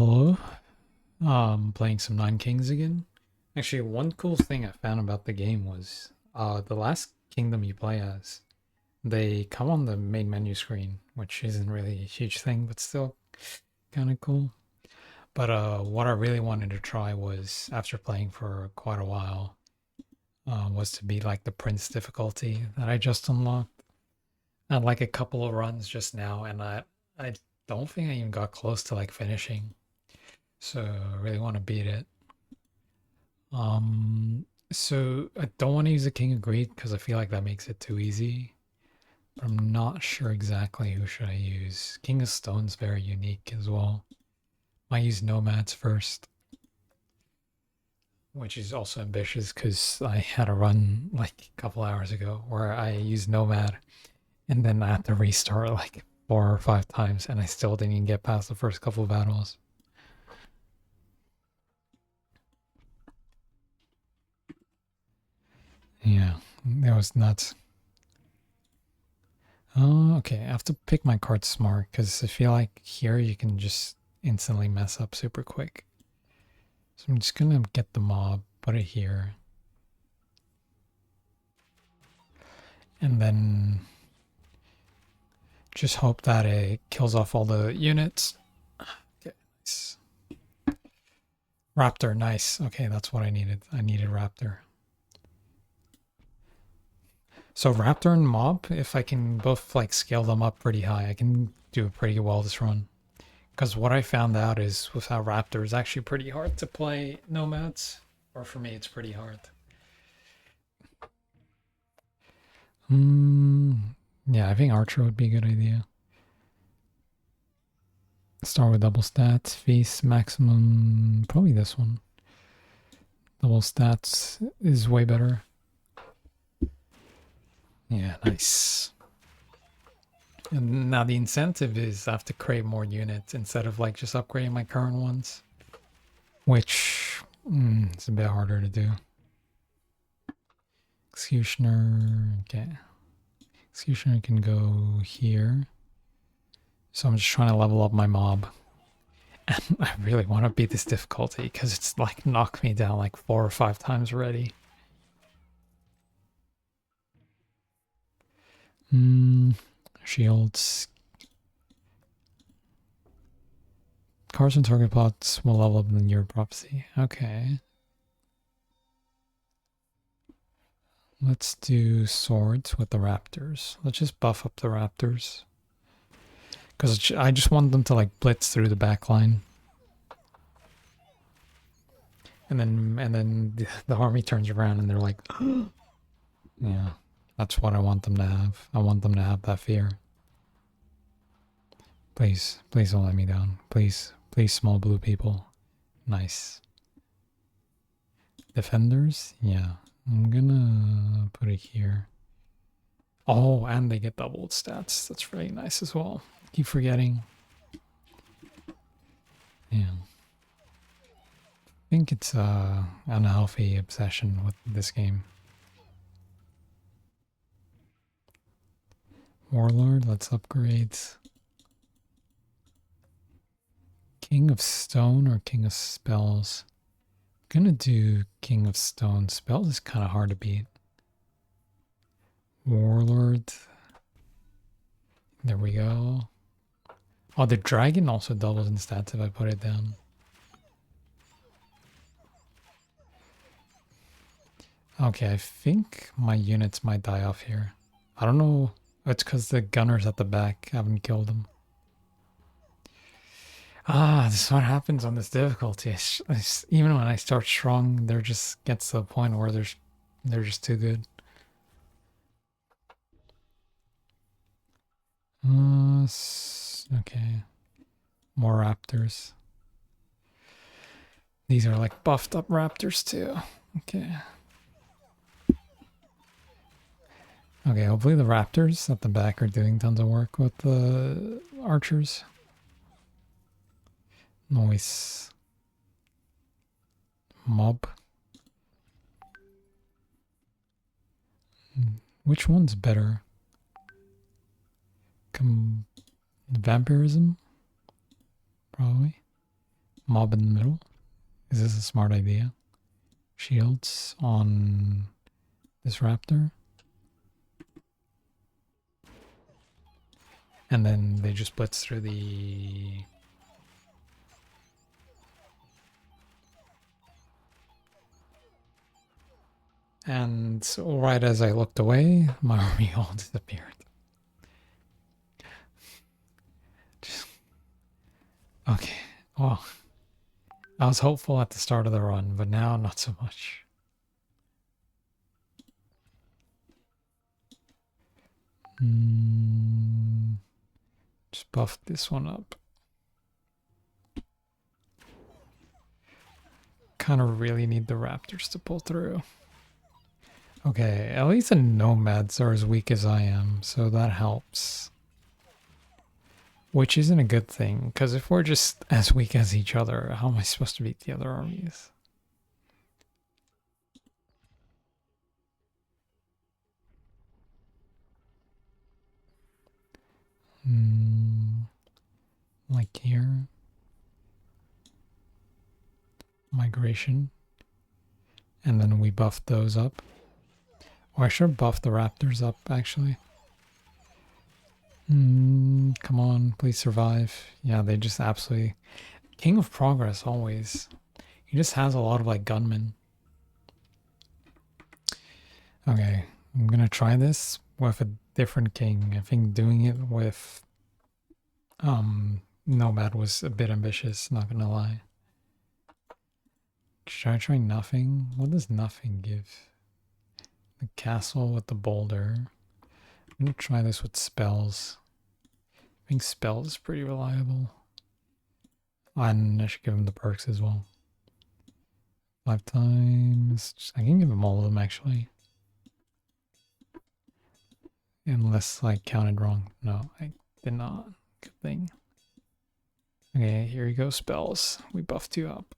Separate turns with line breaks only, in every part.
Hello. Playing some Nine Kings again. Actually, one cool thing I found about the game was the last kingdom you play as, they come on the main menu screen, which isn't really a huge thing, but still kind of cool. But what I really wanted to try was, after playing for quite a while, was to beat like the Prince difficulty that I just unlocked. I had like a couple of runs just now, and I don't think I even got close to like finishing. So I really want to beat it. Um, so I don't want to use the King of Greed because I feel like that makes it too easy. But I'm not sure exactly who should I use. King of Stone's very unique as well. Might use Nomads first, which is also ambitious because I had a run like a couple hours ago where I used Nomad and then I had to restart like 4 or 5 times and I still didn't even get past the first couple of battles. Yeah, that was nuts. Oh, okay. I have to pick my cards smart because I feel like here you can just instantly mess up super quick. So I'm just gonna get the mob, put it here, and then just hope that it kills off all the units. Okay, nice. Raptor, nice. Okay, that's what I needed. I needed Raptor. So Raptor and Mob, if I can both like scale them up pretty high, I can do pretty well this run. Because what I found out is without Raptor, it's actually pretty hard to play Nomads. Or for me, it's pretty hard. Yeah, I think Archer would be a good idea. Start with double stats, feast, maximum, probably this one. Double stats is way better. Yeah, nice. And now the incentive is I have to create more units instead of like just upgrading my current ones, which it's a bit harder to do. Executioner, okay. Executioner can go here. So I'm just trying to level up my mob. And I really want to beat this difficulty because it's like knocked me down like 4 or 5 times already. Shields. Cards and target plots will level up in your prophecy. Okay. Let's do swords with the raptors. Let's just buff up the raptors. Because I just want them to like blitz through the back line. And then the army turns around and they're like, yeah, that's what I want them to have. I want them to have that fear. Please, please don't let me down. Please, please, small blue people. Nice. Defenders? Yeah. I'm gonna put it here. Oh, and they get doubled stats. That's really nice as well. Keep forgetting. Yeah. I think it's an unhealthy obsession with this game. Warlord, let's upgrade. King of Stone or King of Spells? I'm gonna do King of Stone. Spells is kind of hard to beat. Warlord. There we go. Oh, the dragon also doubles in stats if I put it down. Okay, I think my units might die off here. I don't know. It's because the gunners at the back haven't killed them. Ah, this is what happens on this difficulty. Even when I start strong, there just gets to a point where they're just too good. Okay. More raptors. These are like buffed up raptors too. Okay. Okay, hopefully the raptors at the back are doing tons of work with the archers. Noise. Mob. Which one's better? Vampirism? Probably. mob in the middle. Is this a smart idea? Shields on this raptor. And then they just blitz through the... And right as I looked away, my army all disappeared. Okay, well, I was hopeful at the start of the run, but now not so much. Just buff this one up. Kind of really need the raptors to pull through. Okay, at least the nomads are as weak as I am, so that helps. Which isn't a good thing, because if we're just as weak as each other, how am I supposed to beat the other armies? Like here. Migration. And then we buff those up. Oh, I should buff the raptors up, actually. Come on, please survive. Yeah, they just absolutely... King of Progress, always. He just has a lot of, like, gunmen. Okay, I'm gonna try this with a different king. I think doing it with... Nomad was a bit ambitious, not gonna lie. Should I try nothing? What does nothing give? The castle with the boulder. I'm gonna try this with spells. I think spells is pretty reliable. And I should give him the perks as well. 5 times. I can give him all of them actually. Unless I counted wrong. No, I did not. Good thing. Okay, here you go, spells. We buffed you up.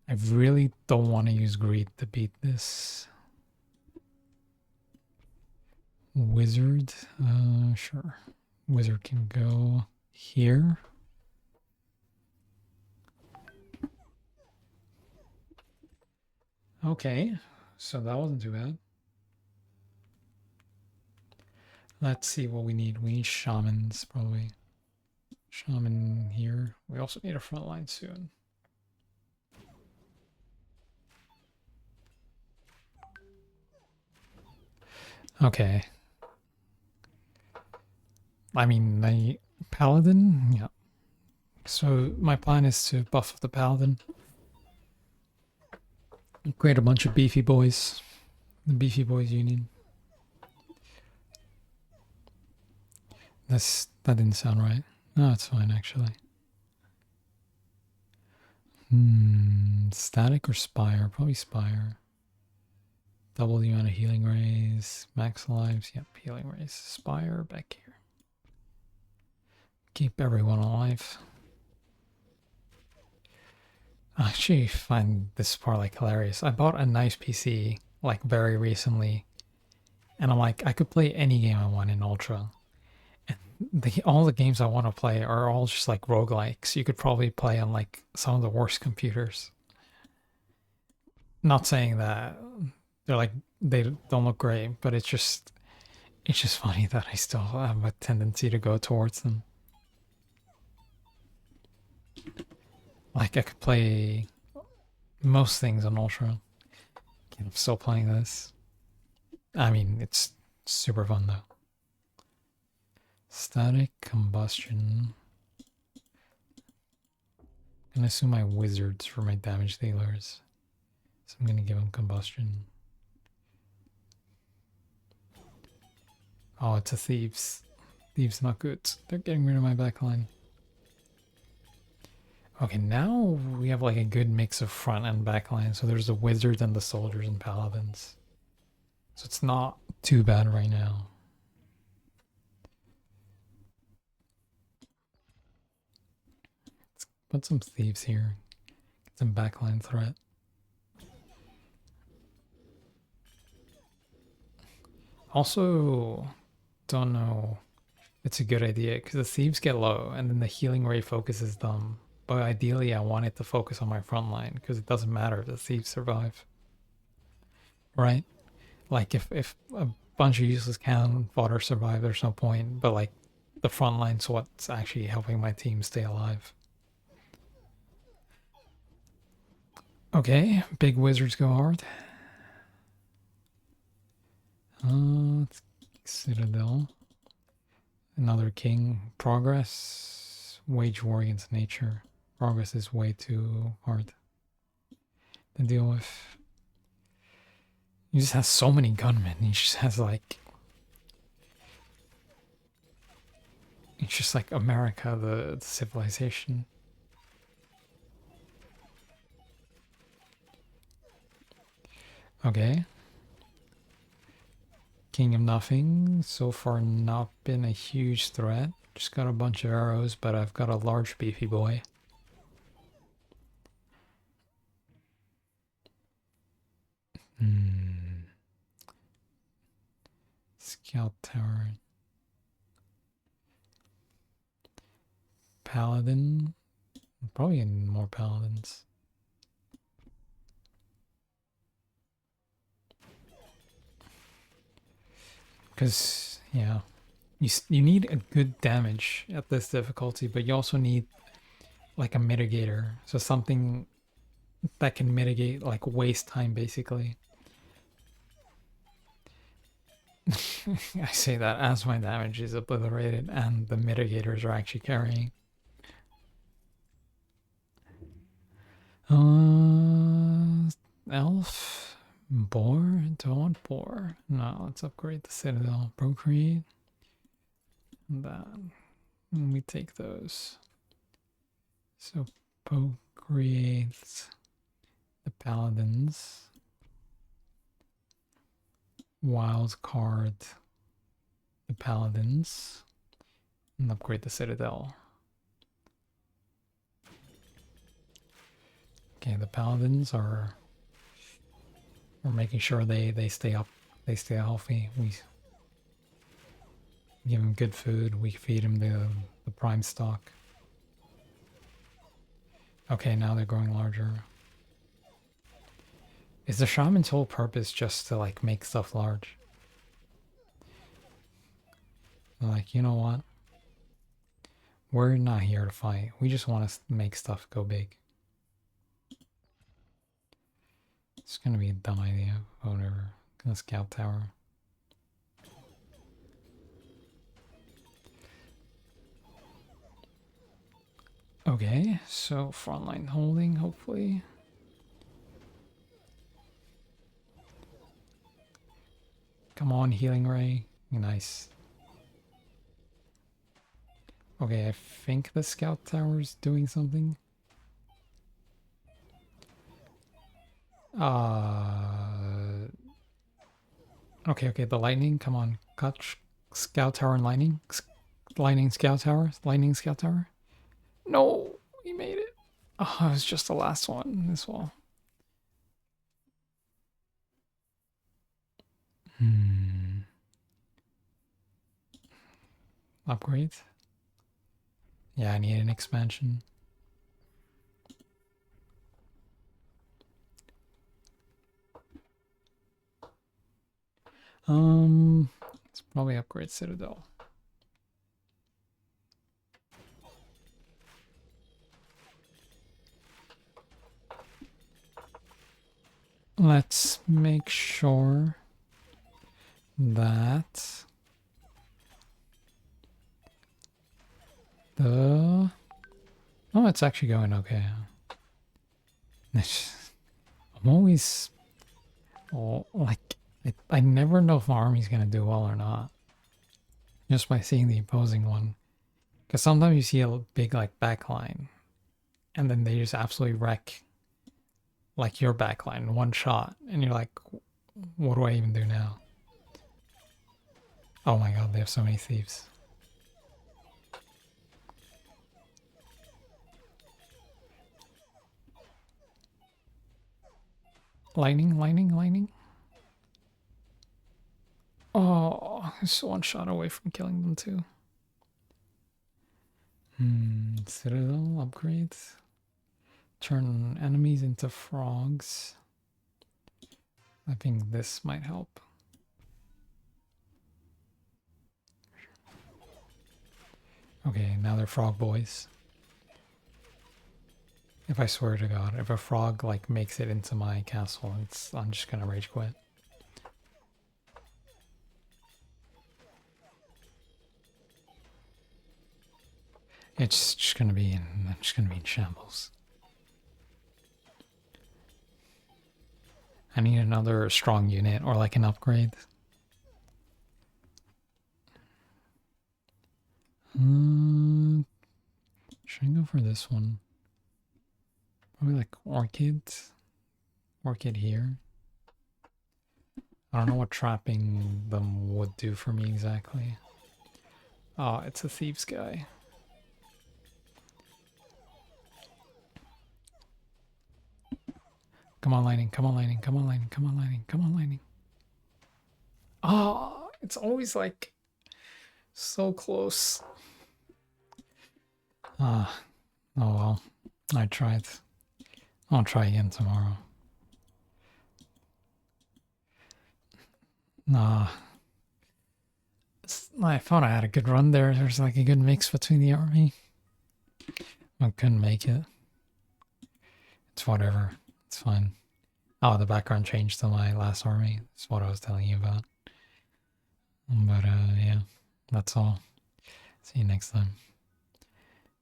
I really don't want to use greed to beat this. Wizard, sure. Wizard can go here. Okay, so that wasn't too bad. Let's see what we need. We need shamans, probably. Shaman here. We also need a front line soon. Okay. I mean, the paladin? Yeah. So my plan is to buff the paladin. Create a bunch of beefy boys. The Beefy Boys Union. That didn't sound right. No, it's fine actually. Static or Spire? Probably Spire. Double the amount of healing rays. Max lives. Yep, healing rays. Spire back here. Keep everyone alive. I actually find this part like hilarious. I bought a nice PC like very recently, and I'm like, I could play any game I want in Ultra. And all the games I want to play are all just like roguelikes. You could probably play on like some of the worst computers. Not saying that they don't look great, but it's just funny that I still have a tendency to go towards them. Like I could play most things on Ultra. I'm still playing this. I mean, it's super fun though. Static combustion. I'm gonna assume my wizards for my damage dealers. So I'm gonna give them combustion. Oh, it's a thieves. Thieves not good. They're getting rid of my backline. Okay, now we have like a good mix of front and back line. So there's the wizards and the soldiers and paladins. So it's not too bad right now. Let's put some thieves here. Get some backline threat. Also, don't know it's a good idea because the thieves get low and then the healing ray focuses them. But ideally, I want it to focus on my front line because it doesn't matter if the thieves survive, right? Like if a bunch of useless cannon fodder survive, there's no point. But like the front line's what's actually helping my team stay alive. Okay, big wizards go hard. Let's Citadel. Another king. Progress. Wage war against nature. Progress is way too hard to deal with. He just has so many gunmen. He just has like. It's just like America, the civilization. Okay. King of Nothing. So far, not been a huge threat. Just got a bunch of arrows, but I've got a large beefy boy. Scout Tower. Paladin. Probably more paladins. Because, yeah, you need a good damage at this difficulty, but you also need like a mitigator. So something that can mitigate like waste time basically. I say that as my damage is obliterated and the mitigators are actually carrying. Elf, boar, don't boar. No, let's upgrade the citadel. Procreate. That we take those. So procreate the paladins. Wild card the paladins and upgrade the citadel. Okay, the paladins are we're making sure they stay up, they stay healthy. We give them good food. We feed them the prime stock. Okay, now they're growing larger. Is the shaman's whole purpose just to like make stuff large? Like, you know what? We're not here to fight. We just want to make stuff go big. It's gonna be a dumb idea. Whatever. Gonna scout tower. Okay, so frontline holding, hopefully. Come on, healing ray. Nice. Okay, I think the scout tower's doing something. Okay, the lightning, come on. Cut scout tower and lightning. Lightning scout tower. Lightning scout tower. No, he made it. Oh, it was just the last one as well. Upgrade. Yeah, I need an expansion. Let's probably upgrade Citadel. Let's make sure that the... Oh, it's actually going okay. I'm always... Oh, like, I never know if my army's going to do well or not. Just by seeing the opposing one. Because sometimes you see a big, like, backline. And then they just absolutely wreck, like, your backline in one shot. And you're like, what do I even do now? Oh my god, they have so many thieves. Lightning, lightning, lightning. Oh, it's one shot away from killing them too. Citadel upgrades. Turn enemies into frogs. I think this might help. Okay, now they're frog boys. If I swear to God, if a frog like makes it into my castle, I'm just gonna rage quit. It's just gonna be in shambles. I need another strong unit or like an upgrade. Should I go for this one? Probably like orchid. Orchid here. I don't know what trapping them would do for me exactly. Oh, it's a thieves guy. Come on, lightning, come on, lightning, come on, lightning, come on, lightning, come on, lightning. Oh, it's always like so close. Oh well. I tried. I'll try again tomorrow. Nah. I thought I had a good run there. There's like a good mix between the army. I couldn't make it. It's whatever. It's fine. Oh, the background changed to my last army. That's what I was telling you about. But yeah, that's all. See you next time.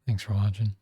Thanks for watching.